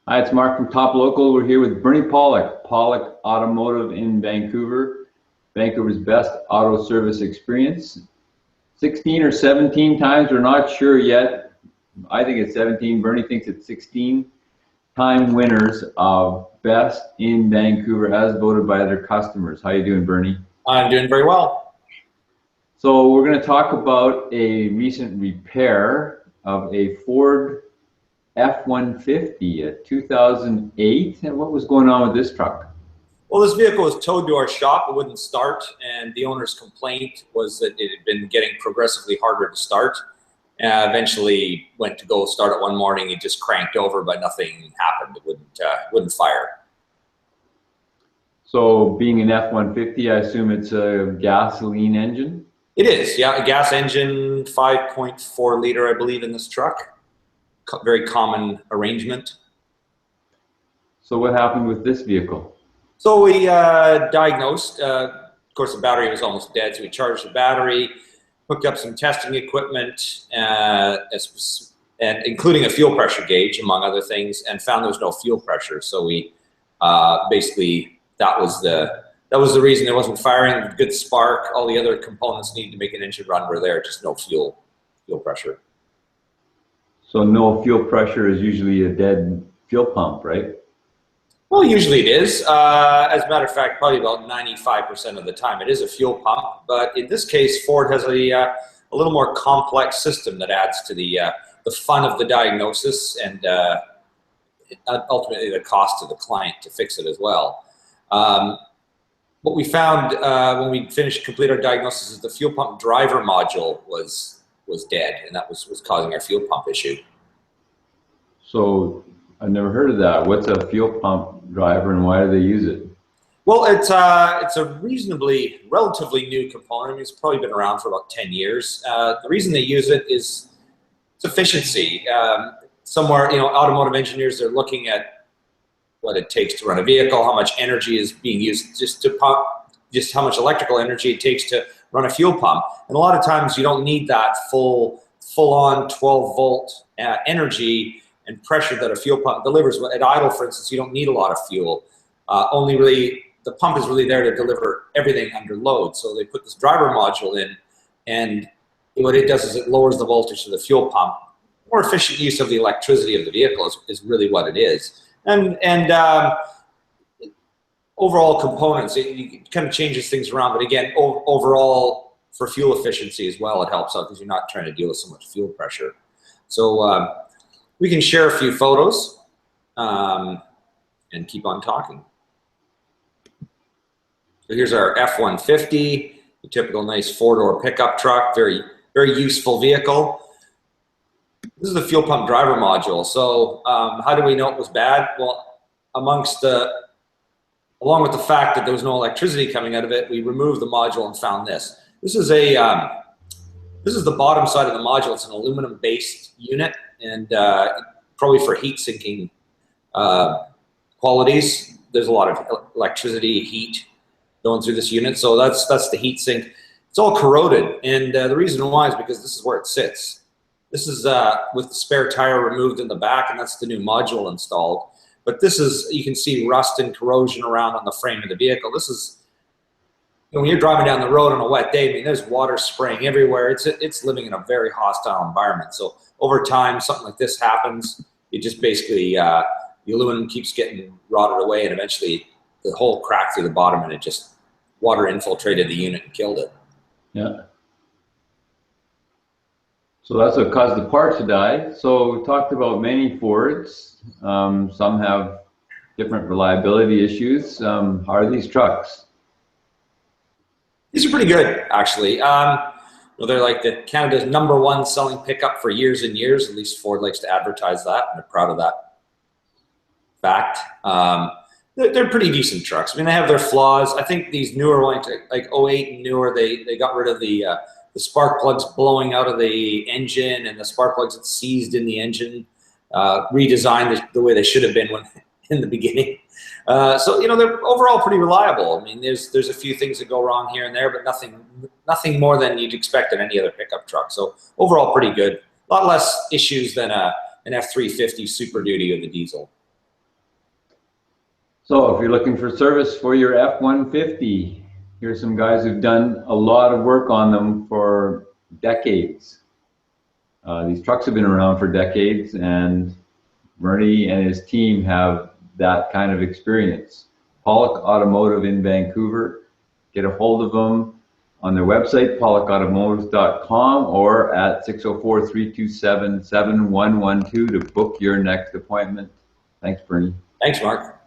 Hi, it's Mark from Top Local. We're here with Bernie Pawlik, Pawlik Automotive in Vancouver, Vancouver's best auto service experience. 16 or 17 times, we're not sure yet. I think it's 17. Bernie thinks it's 16-time winners of best in Vancouver as voted by their customers. How you doing, Bernie? I'm doing very well. So we're going to talk about a recent repair of a Ford F150, a 2008, and what was going on with this truck? Well, this vehicle was towed to our shop. It wouldn't start, and the owner's complaint was that it had been getting progressively harder to start. Eventually went to go start it one morning. It just cranked over, but nothing happened. It wouldn't fire. So being an F-150, I assume it's a gasoline engine? It is, yeah, a gas engine, 5.4 liter, I believe, in this truck. Very common arrangement. So what happened with this vehicle? So we diagnosed, of course the battery was almost dead, so we charged the battery, hooked up some testing equipment, and including a fuel pressure gauge, among other things, and found there was no fuel pressure. So we basically, that was the reason it wasn't firing. Good spark, all the other components needed to make an engine run were there, just no fuel pressure. So no fuel pressure is usually a dead fuel pump, right? Well, usually it is. As a matter of fact, probably about 95% of the time it is a fuel pump. But in this case, Ford has a little more complex system that adds to the fun of the diagnosis and ultimately the cost to the client to fix it as well. What we found when we completed our diagnosis is the fuel pump driver module was dead, and that was causing our fuel pump issue. So I've never heard of that. What's a fuel pump driver and why do they use it? Well, it's a relatively new component. I mean, it's probably been around for about 10 years. The reason they use it is it's efficiency. Somewhere, automotive engineers are looking at what it takes to run a vehicle, how much energy is being used just how much electrical energy it takes to run a fuel pump. And a lot of times you don't need that full-on 12-volt energy and pressure that a fuel pump delivers. At idle, for instance, you don't need a lot of fuel. Only really, the pump is really there to deliver everything under load. So they put this driver module in, and what it does is it lowers the voltage of the fuel pump. More efficient use of the electricity of the vehicle is really what it is. And overall components, it kind of changes things around. But again, overall, for fuel efficiency as well, it helps out because you're not trying to deal with so much fuel pressure. So we can share a few photos and keep on talking. So here's our F-150, the typical nice four-door pickup truck, very, very useful vehicle. This is the fuel pump driver module. So how do we know it was bad? Well, along with the fact that there was no electricity coming out of it, we removed the module and found this. This is the bottom side of the module. It's an aluminum-based unit, and probably for heat sinking qualities. There's a lot of electricity, heat going through this unit, so that's the heat sink. It's all corroded, and the reason why is because this is where it sits. This is with the spare tire removed in the back, and that's the new module installed. But this is, you can see rust and corrosion around on the frame of the vehicle. This is, when you're driving down the road on a wet day, I mean, there's water spraying everywhere. It's living in a very hostile environment. So over time, something like this happens. It just basically, the aluminum keeps getting rotted away, and eventually the hole cracked through the bottom, and it just, water infiltrated the unit and killed it. Yeah. So that's what caused the part to die. So we talked about many Fords. Some have different reliability issues. How are these trucks? These are pretty good, actually. They're like Canada's #1 selling pickup for years and years. At least Ford likes to advertise that, and they're proud of that fact. They're pretty decent trucks. I mean, they have their flaws. I think these newer ones, like 08 and newer, they got rid of the spark plugs blowing out of the engine and the spark plugs that seized in the engine, redesigned the way they should have been in the beginning. So they're overall pretty reliable. I mean, there's a few things that go wrong here and there, but nothing more than you'd expect in any other pickup truck. So overall, pretty good. A lot less issues than an F-350 Super Duty or the diesel. So if you're looking for service for your F-150, here's some guys who've done a lot of work on them for decades. These trucks have been around for decades, and Bernie and his team have that kind of experience. Pawlik Automotive in Vancouver. Get a hold of them on their website, pawlikautomotive.com, or at 604-327-7112 to book your next appointment. Thanks, Bernie. Thanks, Mark.